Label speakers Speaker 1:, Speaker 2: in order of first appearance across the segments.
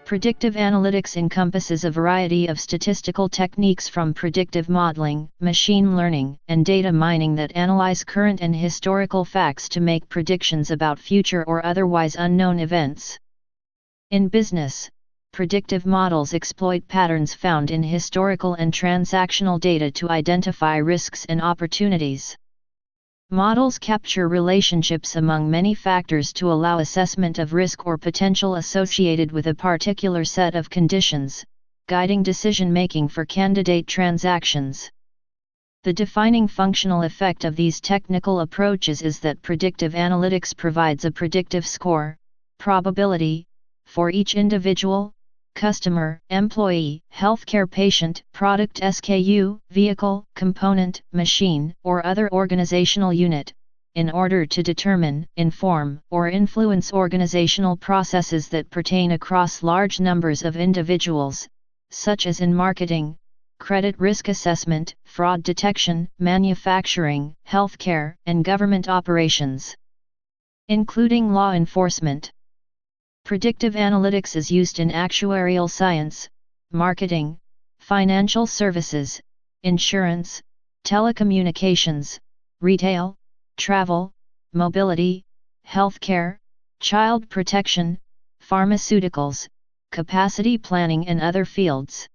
Speaker 1: Predictive analytics encompasses a variety of statistical techniques from predictive modeling, machine learning, and data mining that analyze current and historical facts to make predictions about future or otherwise unknown events. In business, predictive models exploit patterns found in historical and transactional data to identify risks and opportunities. Models capture relationships among many factors to allow assessment of risk or potential associated with a particular set of conditions, guiding decision-making for candidate transactions. The defining functional effect of these technical approaches is that predictive analytics provides a predictive score, probability, for each individual, customer, employee, healthcare patient, product SKU, vehicle, component, machine, or other organizational unit, in order to determine, inform, or influence organizational processes that pertain across large numbers of individuals, such as in marketing, credit risk assessment, fraud detection, manufacturing, healthcare, and government operations, including law enforcement. Predictive analytics is used in actuarial science, marketing, financial services, insurance, telecommunications, retail, travel, mobility, healthcare, child protection, pharmaceuticals, capacity planning and other fields.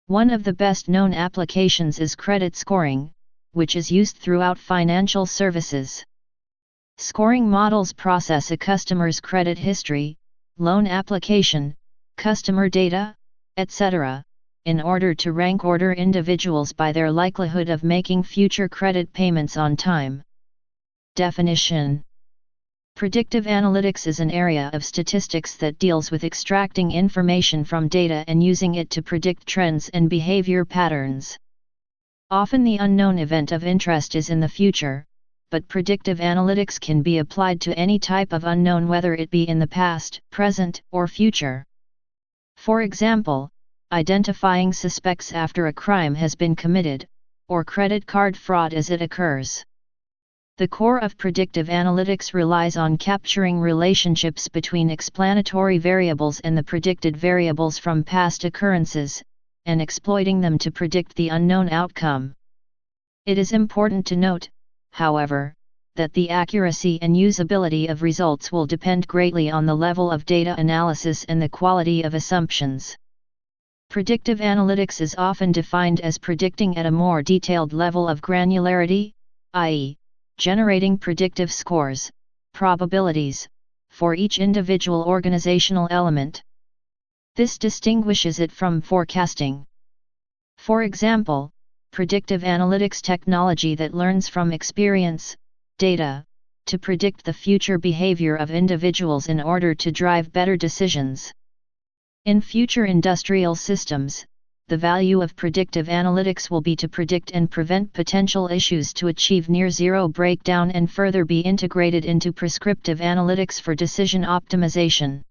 Speaker 1: One of the best-known applications is credit scoring, which is used throughout financial services. Scoring models process a customer's credit history, loan application, customer data, etc., in order to rank order individuals by their likelihood of making future credit payments on time. Definition: Predictive analytics is an area of statistics that deals with extracting information from data and using it to predict trends and behavior patterns. Often the unknown event of interest is in the future, but predictive analytics can be applied to any type of unknown, whether it be in the past, present, or future. For example, identifying suspects after a crime has been committed, or credit card fraud as it occurs. The core of predictive analytics relies on capturing relationships between explanatory variables and the predicted variables from past occurrences, and exploiting them to predict the unknown outcome. It is important to note, however, that the accuracy and usability of results will depend greatly on the level of data analysis and the quality of assumptions. Predictive analytics is often defined as predicting at a more detailed level of granularity, i.e., generating predictive scores, probabilities, for each individual organizational element. This distinguishes it from forecasting. For example, predictive analytics technology that learns from experience, data, to predict the future behavior of individuals in order to drive better decisions. In future industrial systems, the value of predictive analytics will be to predict and prevent potential issues to achieve near-zero breakdown and further be integrated into prescriptive analytics for decision optimization.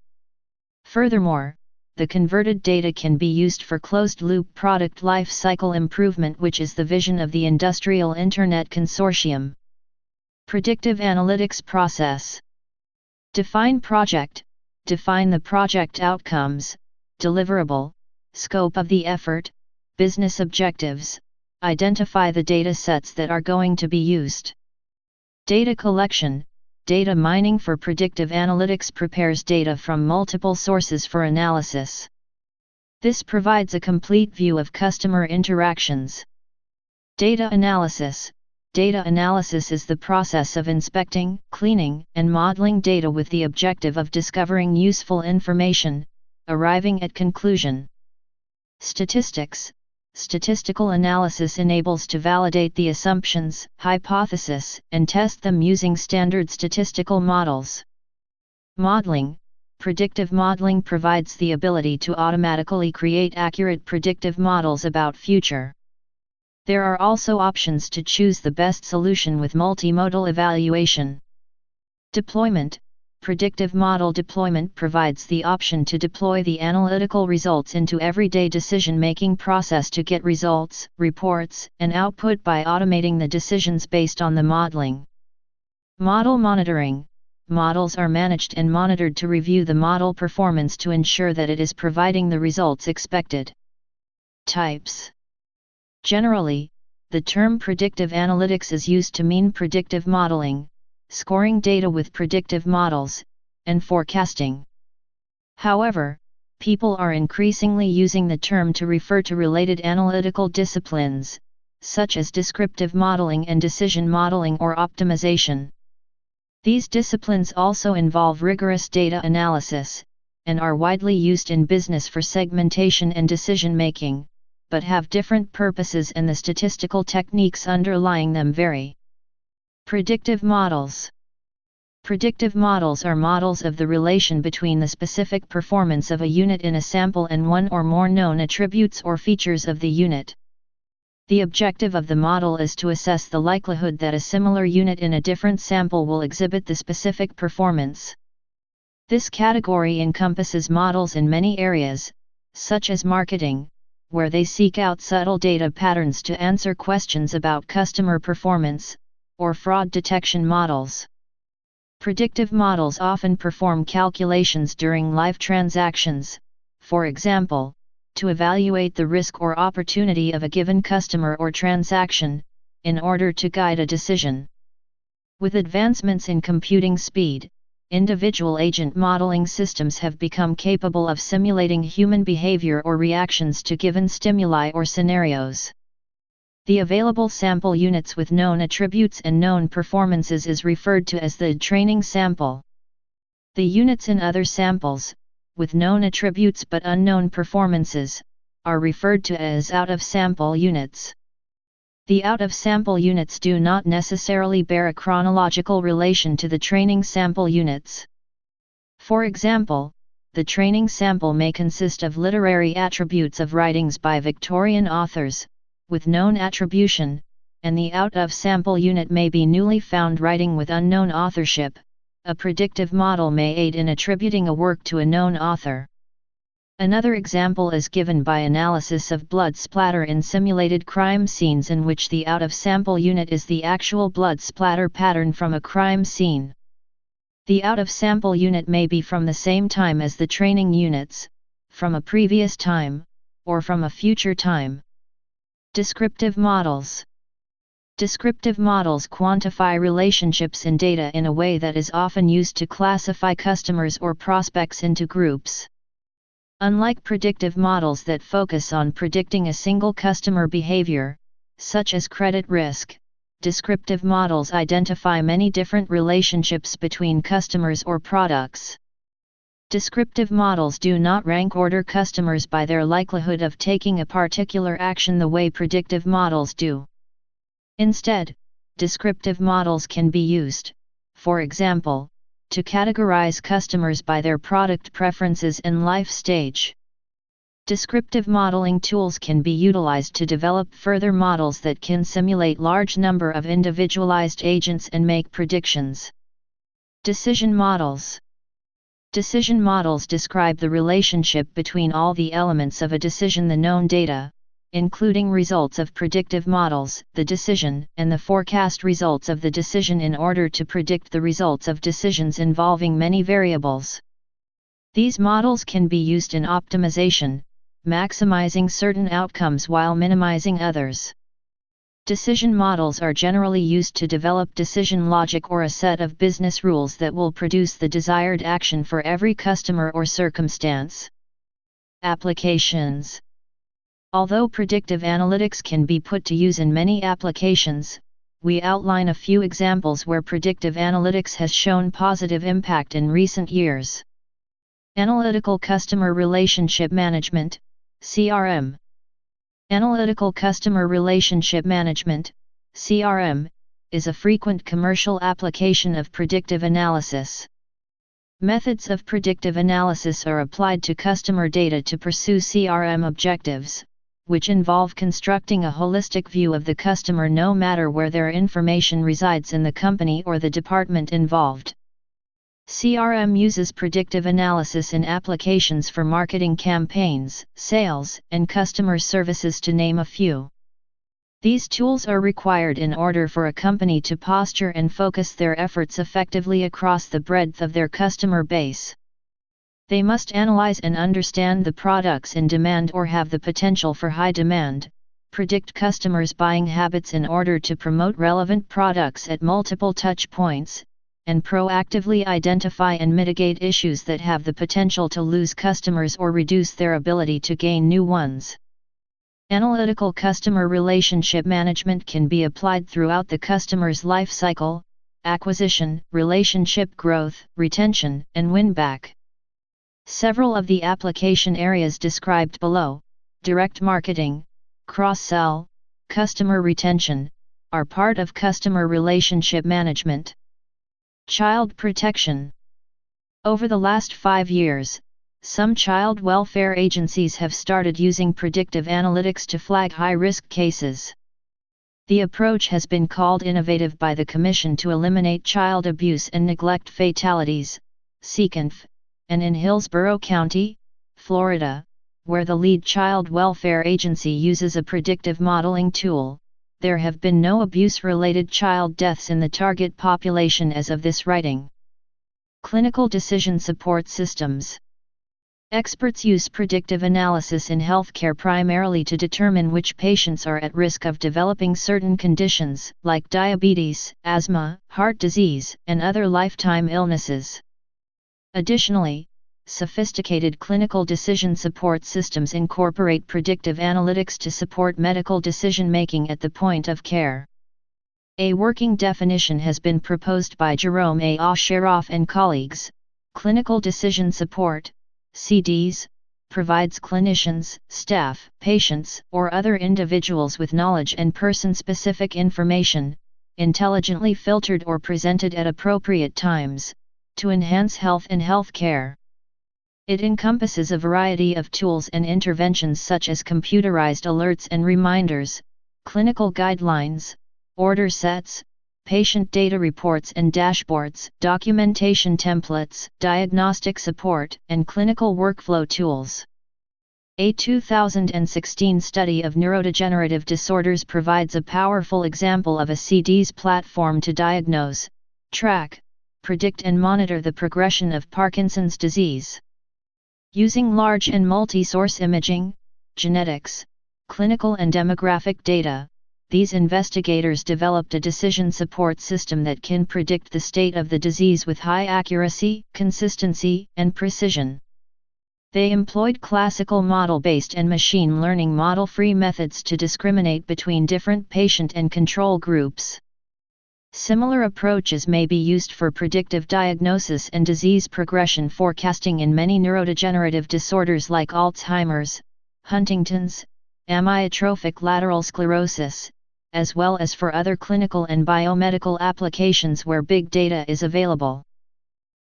Speaker 1: Furthermore, the converted data can be used for closed-loop product life cycle improvement, which is the vision of the Industrial Internet Consortium. Predictive analytics process. Define project. Define the project outcomes, deliverable, scope of the effort, business objectives. Identify the data sets that are going to be used. Data collection. Data mining for predictive analytics prepares data from multiple sources for analysis. This provides a complete view of customer interactions. Data analysis. Data analysis is the process of inspecting, cleaning, and modeling data with the objective of discovering useful information, arriving at conclusion. Statistics. Statistical analysis enables to validate the assumptions, hypotheses, and test them using standard statistical models. Modeling. Predictive modeling provides the ability to automatically create accurate predictive models about future. There are also options to choose the best solution with multimodal evaluation. Deployment. Predictive model deployment provides the option to deploy the analytical results into everyday decision-making process to get results, reports, and output by automating the decisions based on the modeling. Model monitoring. models are managed and monitored to review the model performance to ensure that it is providing the results expected. Types. Generally, the term predictive analytics is used to mean predictive modeling, scoring data with predictive models, and forecasting. However, people are increasingly using the term to refer to related analytical disciplines, such as descriptive modeling and decision modeling or optimization. These disciplines also involve rigorous data analysis, and are widely used in business for segmentation and decision-making, but have different purposes and the statistical techniques underlying them vary. Predictive models. Predictive models are models of the relation between the specific performance of a unit in a sample and one or more known attributes or features of the unit. The objective of the model is to assess the likelihood that a similar unit in a different sample will exhibit the specific performance. This category encompasses models in many areas, such as marketing, where they seek out subtle data patterns to answer questions about customer performance, or fraud detection models. Predictive models often perform calculations during live transactions, for example, to evaluate the risk or opportunity of a given customer or transaction, in order to guide a decision. With advancements in computing speed, individual agent modeling systems have become capable of simulating human behavior or reactions to given stimuli or scenarios. The available sample units with known attributes and known performances is referred to as the training sample. The units in other samples, with known attributes but unknown performances, are referred to as out-of-sample units. The out-of-sample units do not necessarily bear a chronological relation to the training sample units. For example, the training sample may consist of literary attributes of writings by Victorian authors, with known attribution, and the out-of-sample unit may be newly found writing with unknown authorship. A predictive model may aid in attributing a work to a known author. Another example is given by analysis of blood splatter in simulated crime scenes in which the out-of-sample unit is the actual blood splatter pattern from a crime scene. The out-of-sample unit may be from the same time as the training units, from a previous time, or from a future time. Descriptive models. Descriptive models quantify relationships in data in a way that is often used to classify customers or prospects into groups. Unlike predictive models that focus on predicting a single customer behavior, such as credit risk, descriptive models identify many different relationships between customers or products. Descriptive models do not rank order customers by their likelihood of taking a particular action the way predictive models do. Instead, descriptive models can be used, for example, to categorize customers by their product preferences and life stage. Descriptive modeling tools can be utilized to develop further models that can simulate large number of individualized agents and make predictions. Decision models. Decision models describe the relationship between all the elements of a decision, the known data, including results of predictive models, the decision, and the forecast results of the decision in order to predict the results of decisions involving many variables. These models can be used in optimization, maximizing certain outcomes while minimizing others. Decision models are generally used to develop decision logic or a set of business rules that will produce the desired action for every customer or circumstance. Applications. Although predictive analytics can be put to use in many applications, we outline a few examples where predictive analytics has shown positive impact in recent years. Analytical Customer Relationship Management, CRM. Analytical Customer Relationship Management, CRM, is a frequent commercial application of predictive analysis. Methods of predictive analysis are applied to customer data to pursue CRM objectives, which involve constructing a holistic view of the customer no matter where their information resides in the company or the department involved. CRM uses predictive analysis in applications for marketing campaigns, sales, and customer services, to name a few. These tools are required in order for a company to posture and focus their efforts effectively across the breadth of their customer base. They must analyze and understand the products in demand or have the potential for high demand, predict customers' buying habits in order to promote relevant products at multiple touch points, and proactively identify and mitigate issues that have the potential to lose customers or reduce their ability to gain new ones. Analytical customer relationship management can be applied throughout the customer's life cycle: acquisition, relationship growth, retention, and win-back. Several of the application areas described below, direct marketing, cross-sell, customer retention, are part of customer relationship management. Child protection. Over the last 5 years, some child welfare agencies have started using predictive analytics to flag high-risk cases. The approach has been called innovative by the Commission to Eliminate Child Abuse and Neglect Fatalities, (CCANF), and in Hillsborough County, Florida, where the lead child welfare agency uses a predictive modeling tool, there have been no abuse-related child deaths in the target population as of this writing. Clinical decision support systems. Experts use predictive analysis in healthcare primarily to determine which patients are at risk of developing certain conditions, like diabetes, asthma, heart disease, and other lifetime illnesses. Additionally, sophisticated clinical decision support systems incorporate predictive analytics to support medical decision-making at the point of care. A working definition has been proposed by Jerome A. Osheroff and colleagues. Clinical decision support, CDS, provides clinicians, staff, patients, or other individuals with knowledge and person-specific information, intelligently filtered or presented at appropriate times, to enhance health and health care. It encompasses a variety of tools and interventions such as computerized alerts and reminders, clinical guidelines, order sets, patient data reports and dashboards, documentation templates, diagnostic support, and clinical workflow tools. A 2016 study of neurodegenerative disorders provides a powerful example of a CDS platform to diagnose, track, predict and monitor the progression of Parkinson's disease. Using large and multi-source imaging, genetics, clinical and demographic data, these investigators developed a decision support system that can predict the state of the disease with high accuracy, consistency, and precision. They employed classical model-based and machine learning model-free methods to discriminate between different patient and control groups. Similar approaches may be used for predictive diagnosis and disease progression forecasting in many neurodegenerative disorders like Alzheimer's, Huntington's, amyotrophic lateral sclerosis, as well as for other clinical and biomedical applications where big data is available.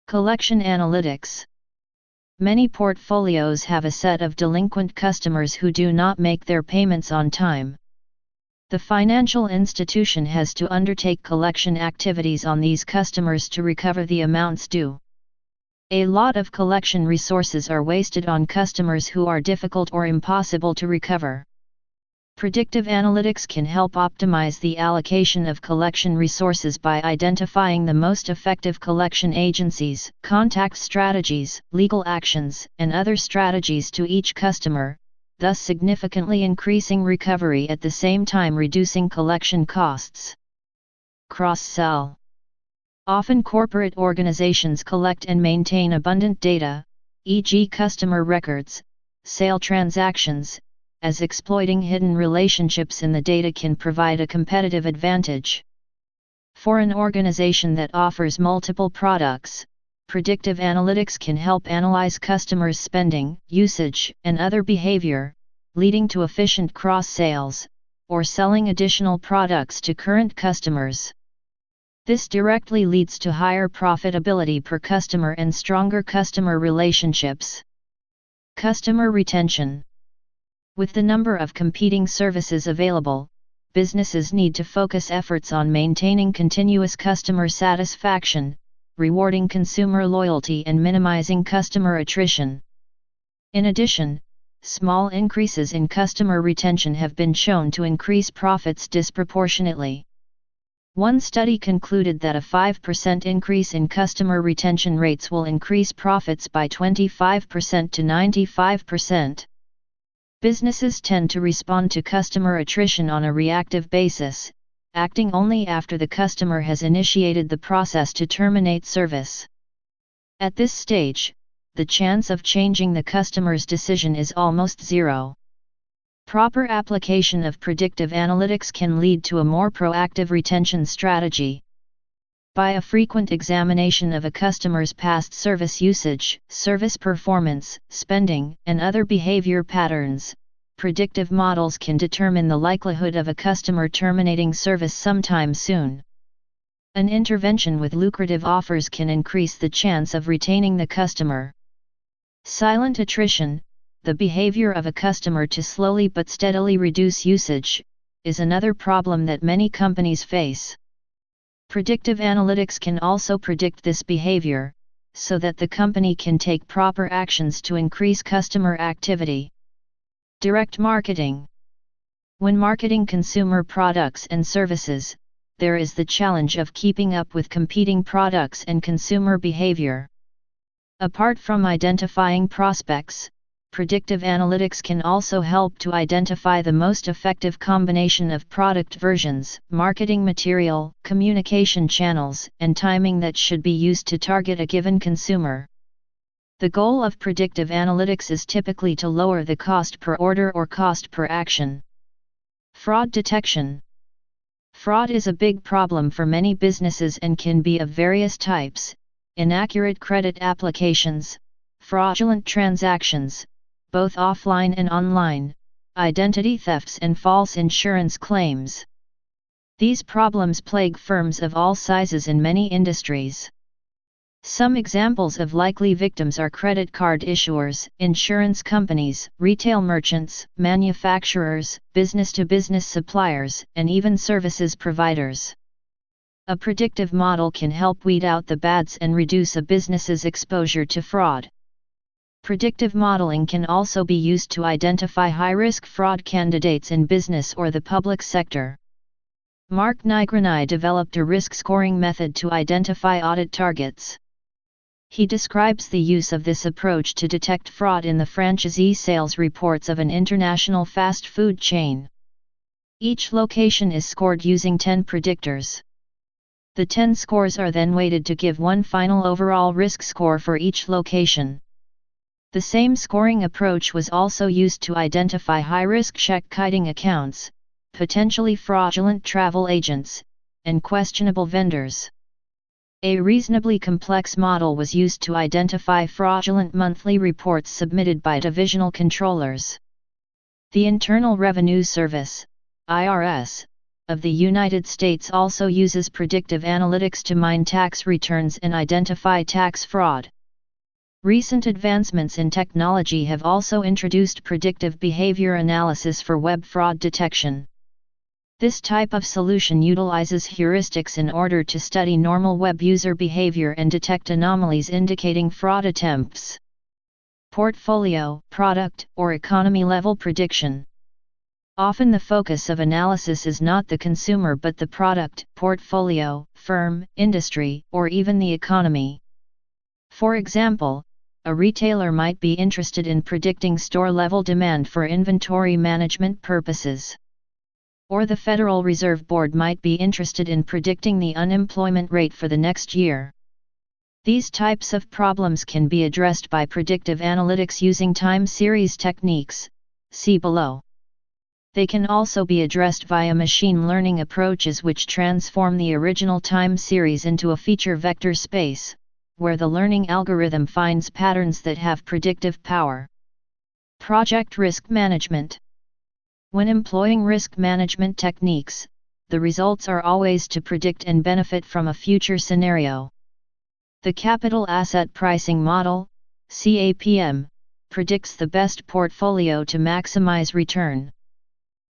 Speaker 1: Collection analytics. Many portfolios have a set of delinquent customers who do not make their payments on time. The financial institution has to undertake collection activities on these customers to recover the amounts due. A lot of collection resources are wasted on customers who are difficult or impossible to recover. Predictive analytics can help optimize the allocation of collection resources by identifying the most effective collection agencies, contact strategies, legal actions, and other strategies to each customer, thus significantly increasing recovery at the same time reducing collection costs. Cross-sell. Often corporate organizations collect and maintain abundant data, e.g. customer records, sale transactions, as exploiting hidden relationships in the data can provide a competitive advantage. For an organization that offers multiple products, predictive analytics can help analyze customers' spending, usage, and other behavior, leading to efficient cross-sales, or selling additional products to current customers. This directly leads to higher profitability per customer and stronger customer relationships. Customer retention. With the number of competing services available, businesses need to focus efforts on maintaining continuous customer satisfaction, rewarding consumer loyalty and minimizing customer attrition. In addition, small increases in customer retention have been shown to increase profits disproportionately. One study concluded that a 5% increase in customer retention rates will increase profits by 25% to 95%. Businesses tend to respond to customer attrition on a reactive basis, acting only after the customer has initiated the process to terminate service. At this stage, the chance of changing the customer's decision is almost zero. Proper application of predictive analytics can lead to a more proactive retention strategy. By a frequent examination of a customer's past service usage, service performance, spending, and other behavior patterns, predictive models can determine the likelihood of a customer terminating service sometime soon. An intervention with lucrative offers can increase the chance of retaining the customer. Silent attrition, the behavior of a customer to slowly but steadily reduce usage, is another problem that many companies face. Predictive analytics can also predict this behavior, so that the company can take proper actions to increase customer activity. Direct marketing. When marketing consumer products and services, there is the challenge of keeping up with competing products and consumer behavior. Apart from identifying prospects, predictive analytics can also help to identify the most effective combination of product versions, marketing material, communication channels, and timing that should be used to target a given consumer. The goal of predictive analytics is typically to lower the cost per order or cost per action. Fraud detection. Fraud is a big problem for many businesses and can be of various types: inaccurate credit applications, fraudulent transactions, both offline and online, identity thefts and false insurance claims. These problems plague firms of all sizes in many industries. Some examples of likely victims are credit card issuers, insurance companies, retail merchants, manufacturers, business-to-business suppliers, and even services providers. A predictive model can help weed out the bads and reduce a business's exposure to fraud. Predictive modeling can also be used to identify high-risk fraud candidates in business or the public sector. Mark Nigrini developed a risk-scoring method to identify audit targets. He describes the use of this approach to detect fraud in the franchisee sales reports of an international fast food chain. Each location is scored using 10 predictors. The 10 scores are then weighted to give one final overall risk score for each location. The same scoring approach was also used to identify high-risk check-kiting accounts, potentially fraudulent travel agents, and questionable vendors. A reasonably complex model was used to identify fraudulent monthly reports submitted by divisional controllers. The Internal Revenue Service, IRS, of the United States also uses predictive analytics to mine tax returns and identify tax fraud. Recent advancements in technology have also introduced predictive behavior analysis for web fraud detection. This type of solution utilizes heuristics in order to study normal web user behavior and detect anomalies indicating fraud attempts. Portfolio, product, or economy-level prediction. Often the focus of analysis is not the consumer but the product, portfolio, firm, industry, or even the economy. For example, a retailer might be interested in predicting store-level demand for inventory management purposes. Or the Federal Reserve Board might be interested in predicting the unemployment rate for the next year. These types of problems can be addressed by predictive analytics using time series techniques, see below. They can also be addressed via machine learning approaches which transform the original time series into a feature vector space, where the learning algorithm finds patterns that have predictive power. Project risk management. When employing risk management techniques, the results are always to predict and benefit from a future scenario. The Capital Asset Pricing Model, CAPM, predicts the best portfolio to maximize return.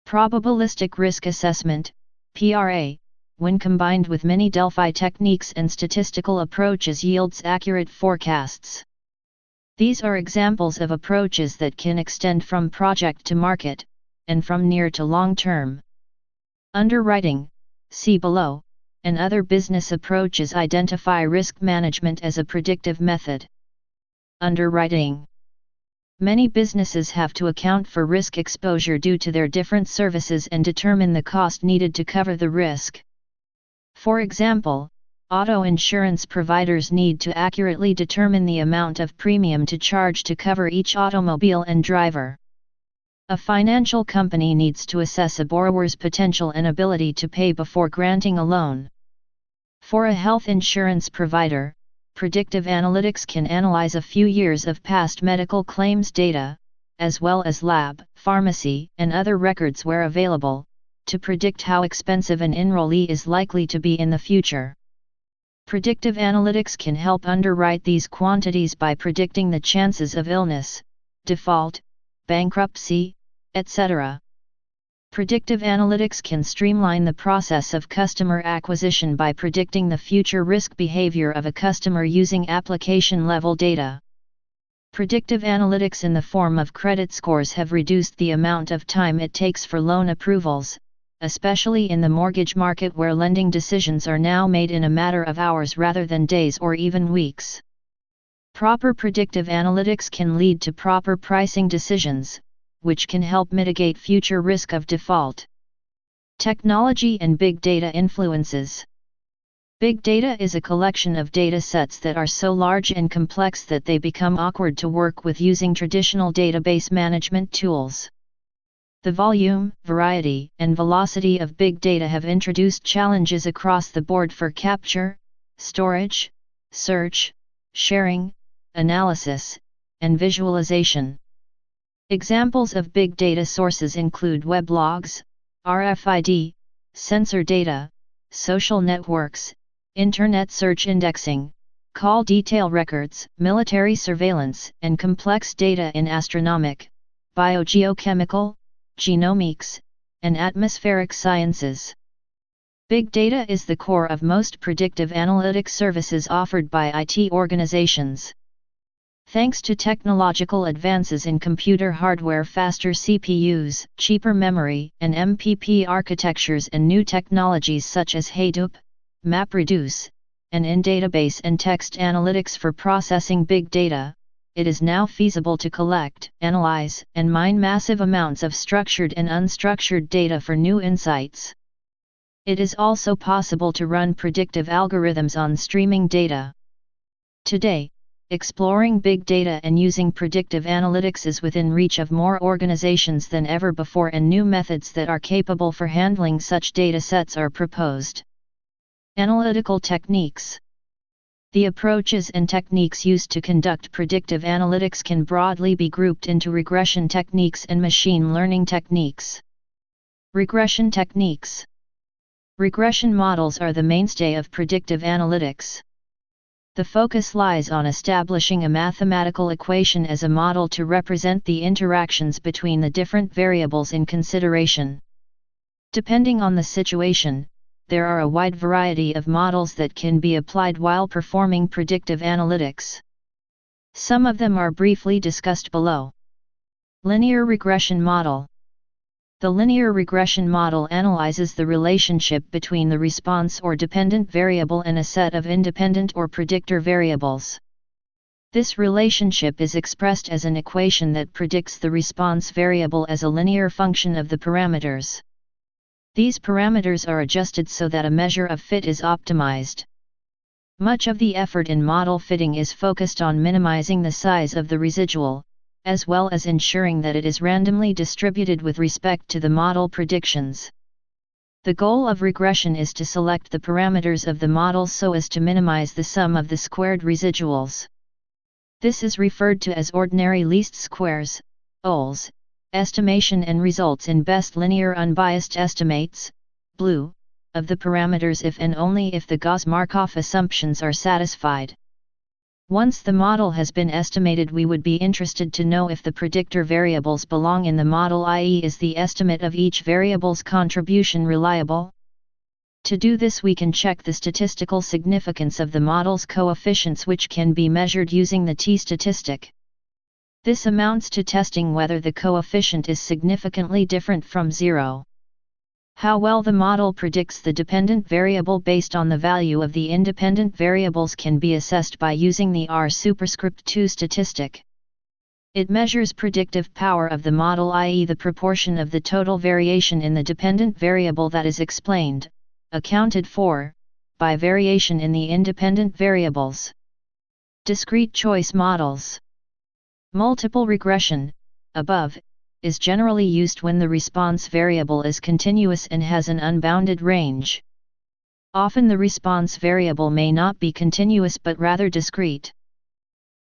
Speaker 1: Probabilistic risk assessment, PRA, when combined with many Delphi techniques and statistical approaches yields accurate forecasts. These are examples of approaches that can extend from project to market, and from near to long term. Underwriting, see below, and other business approaches identify risk management as a predictive method. Underwriting. Many businesses have to account for risk exposure due to their different services and determine the cost needed to cover the risk. For example, auto insurance providers need to accurately determine the amount of premium to charge to cover each automobile and driver. A financial company needs to assess a borrower's potential and ability to pay before granting a loan. For a health insurance provider, Predictive Analytics can analyze a few years of past medical claims data, as well as lab, pharmacy, and other records where available, to predict how expensive an enrollee is likely to be in the future. Predictive Analytics can help underwrite these quantities by predicting the chances of illness, default, bankruptcy, etc. Predictive Analytics can streamline the process of customer acquisition by predicting the future risk behavior of a customer using application-level data. Predictive Analytics in the form of credit scores have reduced the amount of time it takes for loan approvals, especially in the mortgage market where lending decisions are now made in a matter of hours rather than days or even weeks. Proper predictive analytics can lead to proper pricing decisions, which can help mitigate future risk of default. Technology and big data influences. Big data is a collection of data sets that are so large and complex that they become awkward to work with using traditional database management tools. The volume, variety, and velocity of big data have introduced challenges across the board for capture, storage, search, sharing, analysis, and visualization. Examples of big data sources include weblogs, RFID, sensor data, social networks, internet search indexing, call detail records, military surveillance, and complex data in astronomic, biogeochemical, genomics, and atmospheric sciences. Big data is the core of most predictive analytics services offered by IT organizations. Thanks to technological advances in computer hardware, faster CPUs, cheaper memory, and MPP architectures, and new technologies such as Hadoop, MapReduce, and in-database and text analytics for processing big data, it is now feasible to collect, analyze, and mine massive amounts of structured and unstructured data for new insights. It is also possible to run predictive algorithms on streaming data. Today, exploring big data and using predictive analytics is within reach of more organizations than ever before, and new methods that are capable for handling such data sets are proposed. Analytical techniques. The approaches and techniques used to conduct predictive analytics can broadly be grouped into regression techniques and machine learning techniques. Regression techniques. Regression models are the mainstay of predictive analytics. The focus lies on establishing a mathematical equation as a model to represent the interactions between the different variables in consideration. Depending on the situation, there are a wide variety of models that can be applied while performing predictive analytics. Some of them are briefly discussed below. Linear regression model. The linear regression model analyzes the relationship between the response or dependent variable and a set of independent or predictor variables. This relationship is expressed as an equation that predicts the response variable as a linear function of the parameters. These parameters are adjusted so that a measure of fit is optimized. Much of the effort in model fitting is focused on minimizing the size of the residual, as well as ensuring that it is randomly distributed with respect to the model predictions. The goal of regression is to select the parameters of the model so as to minimize the sum of the squared residuals. This is referred to as ordinary least squares, OLS, estimation, and results in best linear unbiased estimates, BLUE, of the parameters if and only if the Gauss-Markov assumptions are satisfied. Once the model has been estimated, we would be interested to know if the predictor variables belong in the model, i.e. is the estimate of each variable's contribution reliable? To do this, we can check the statistical significance of the model's coefficients, which can be measured using the t-statistic. This amounts to testing whether the coefficient is significantly different from 0. How well the model predicts the dependent variable based on the value of the independent variables can be assessed by using the R superscript 2 statistic. It measures predictive power of the model, i.e. the proportion of the total variation in the dependent variable that is explained, accounted for, by variation in the independent variables. Discrete choice models. Multiple regression, above, is generally used when the response variable is continuous and has an unbounded range. Often the response variable may not be continuous but rather discrete.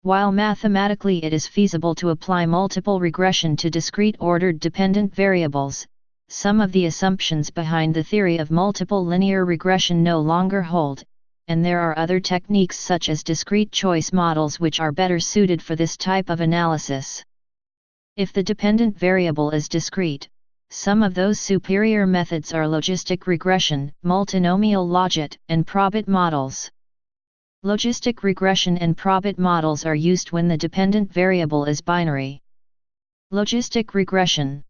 Speaker 1: While mathematically it is feasible to apply multiple regression to discrete ordered dependent variables, some of the assumptions behind the theory of multiple linear regression no longer hold, and there are other techniques such as discrete choice models which are better suited for this type of analysis. If the dependent variable is discrete, some of those superior methods are logistic regression, multinomial logit, and probit models. Logistic regression and probit models are used when the dependent variable is binary. Logistic regression.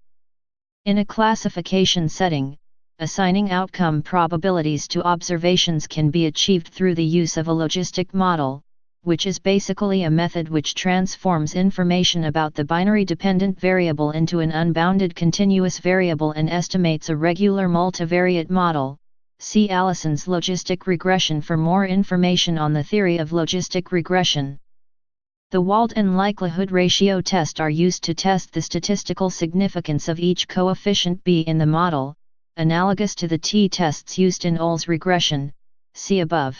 Speaker 1: In a classification setting, assigning outcome probabilities to observations can be achieved through the use of a logistic model, which is basically a method which transforms information about the binary dependent variable into an unbounded continuous variable and estimates a regular multivariate model. See Allison's logistic regression for more information on the theory of logistic regression. The Walton likelihood ratio test are used to test the statistical significance of each coefficient B in the model, analogous to the t-tests used in Ol's regression, see above.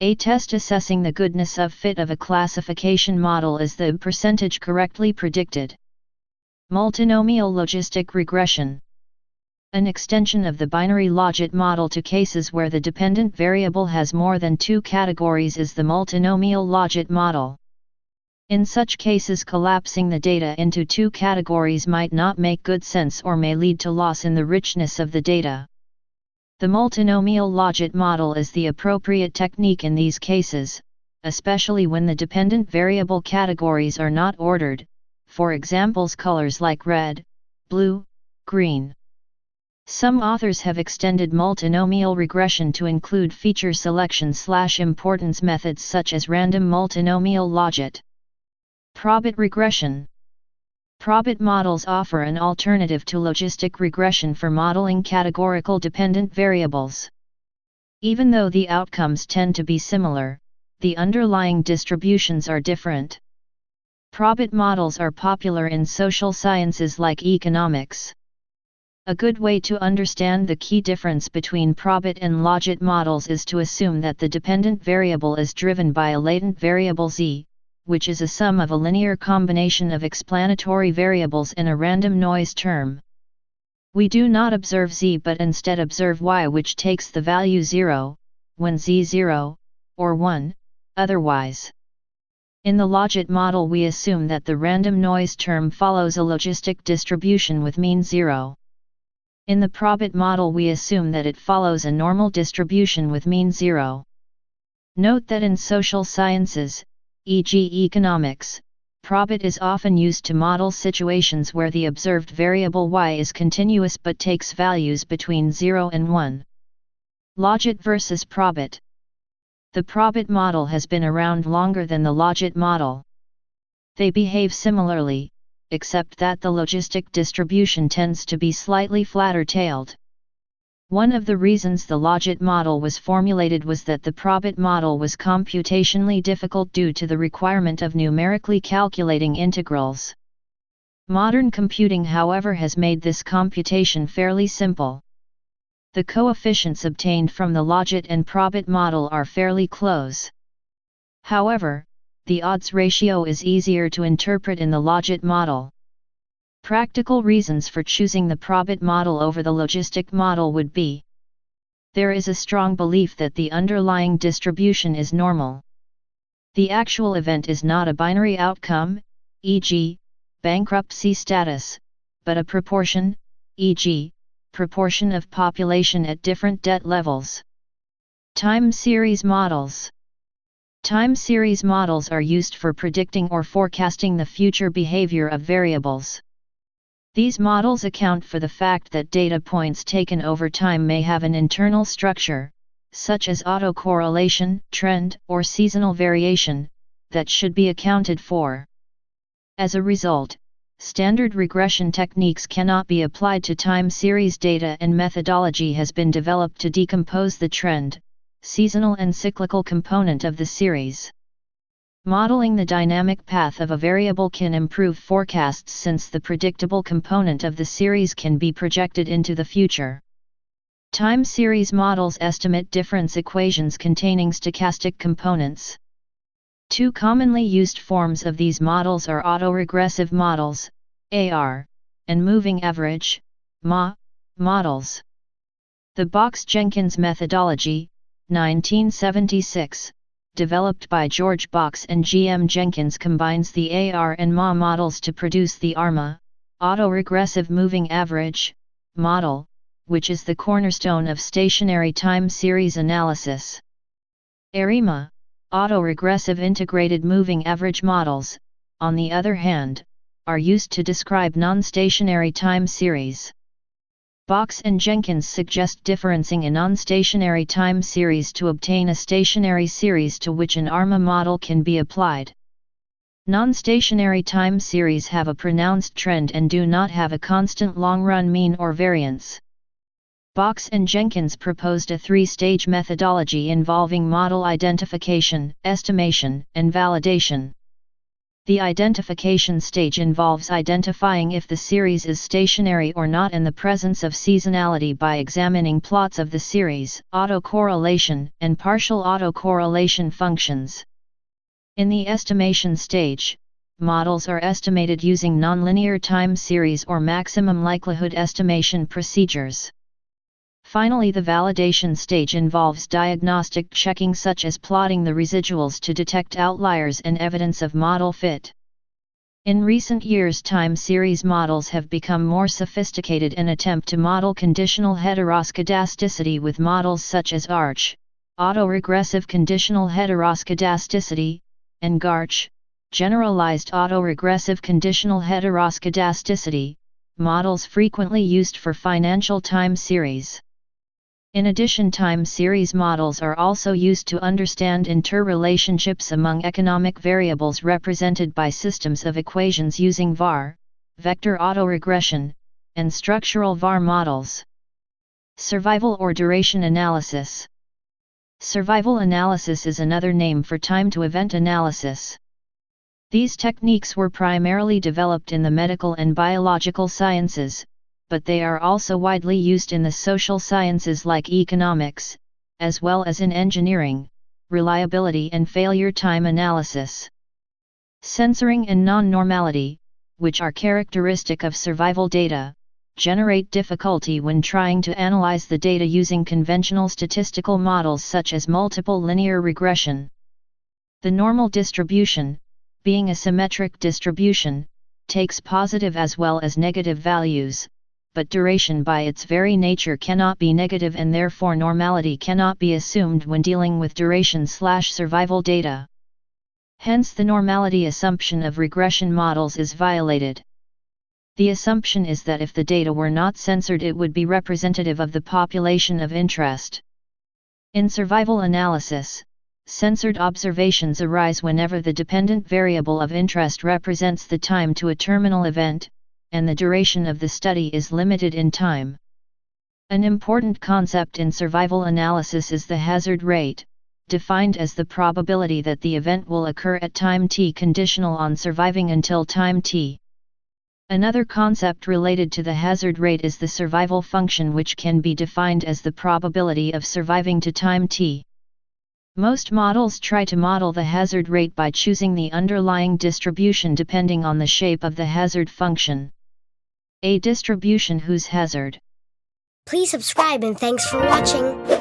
Speaker 1: A test assessing the goodness of fit of a classification model is the percentage correctly predicted. Multinomial logistic regression. An extension of the binary logit model to cases where the dependent variable has more than two categories is the multinomial logit model. In such cases, collapsing the data into two categories might not make good sense or may lead to loss in the richness of the data. The multinomial logit model is the appropriate technique in these cases, especially when the dependent variable categories are not ordered, for examples colors like red, blue, green. Some authors have extended multinomial regression to include feature selection/importance methods such as random multinomial logit. Probit regression. Probit models offer an alternative to logistic regression for modeling categorical dependent variables. Even though the outcomes tend to be similar, the underlying distributions are different. Probit models are popular in social sciences like economics. A good way to understand the key difference between probit and logit models is to assume that the dependent variable is driven by a latent variable z, which is a sum of a linear combination of explanatory variables and a random noise term. We do not observe z but instead observe y, which takes the value 0, when z 0, or 1, otherwise. In the logit model we assume that the random noise term follows a logistic distribution with mean 0. In the probit model we assume that it follows a normal distribution with mean 0. Note that in social sciences, e.g. economics, probit is often used to model situations where the observed variable y is continuous but takes values between 0 and 1. Logit versus probit. The probit model has been around longer than the logit model. They behave similarly, except that the logistic distribution tends to be slightly flatter-tailed. One of the reasons the logit model was formulated was that the probit model was computationally difficult due to the requirement of numerically calculating integrals. Modern computing, however, has made this computation fairly simple. The coefficients obtained from the logit and probit model are fairly close. However, the odds ratio is easier to interpret in the logit model. Practical reasons for choosing the probit model over the logistic model would be: there is a strong belief that the underlying distribution is normal. The actual event is not a binary outcome, e.g., bankruptcy status, but a proportion, e.g., proportion of population at different debt levels. Time series models. Time series models are used for predicting or forecasting the future behavior of variables. These models account for the fact that data points taken over time may have an internal structure, such as autocorrelation, trend, or seasonal variation, that should be accounted for. As a result, standard regression techniques cannot be applied to time series data, and methodology has been developed to decompose the trend, seasonal and cyclical component of the series. Modeling the dynamic path of a variable can improve forecasts since the predictable component of the series can be projected into the future. Time series models estimate difference equations containing stochastic components. Two commonly used forms of these models are autoregressive models, AR, and moving average, MA, models. The Box-Jenkins methodology, 1976, developed by George Box and G.M. Jenkins, combines the AR and MA models to produce the ARMA, autoregressive moving average, model, which is the cornerstone of stationary time series analysis. ARIMA, autoregressive integrated moving average models, on the other hand, are used to describe non-stationary time series. Box and Jenkins suggest differencing a non-stationary time series to obtain a stationary series to which an ARMA model can be applied. Non-stationary time series have a pronounced trend and do not have a constant long-run mean or variance. Box and Jenkins proposed a three-stage methodology involving model identification, estimation, and validation. The identification stage involves identifying if the series is stationary or not in the presence of seasonality by examining plots of the series, autocorrelation, and partial autocorrelation functions. In the estimation stage, models are estimated using nonlinear time series or maximum likelihood estimation procedures. Finally, the validation stage involves diagnostic checking such as plotting the residuals to detect outliers and evidence of model fit. In recent years, time series models have become more sophisticated and attempt to model conditional heteroscedasticity with models such as ARCH, autoregressive conditional heteroscedasticity, and GARCH, generalized autoregressive conditional heteroscedasticity, models frequently used for financial time series. In addition, time series models are also used to understand interrelationships among economic variables represented by systems of equations using VAR, vector autoregression, and structural VAR models. Survival or duration analysis. Survival analysis is another name for time-to-event analysis. These techniques were primarily developed in the medical and biological sciences, but they are also widely used in the social sciences like economics, as well as in engineering, reliability and failure time analysis. Censoring and non-normality, which are characteristic of survival data, generate difficulty when trying to analyze the data using conventional statistical models such as multiple linear regression. The normal distribution, being a symmetric distribution, takes positive as well as negative values, but duration by its very nature cannot be negative and therefore normality cannot be assumed when dealing with duration/survival data. Hence, the normality assumption of regression models is violated. The assumption is that if the data were not censored, it would be representative of the population of interest. In survival analysis, censored observations arise whenever the dependent variable of interest represents the time to a terminal event, and the duration of the study is limited in time. An important concept in survival analysis is the hazard rate, defined as the probability that the event will occur at time t conditional on surviving until time t. Another concept related to the hazard rate is the survival function, which can be defined as the probability of surviving to time t. Most models try to model the hazard rate by choosing the underlying distribution depending on the shape of the hazard function. A distribution whose hazard.
Speaker 2: Please subscribe and thanks for watching.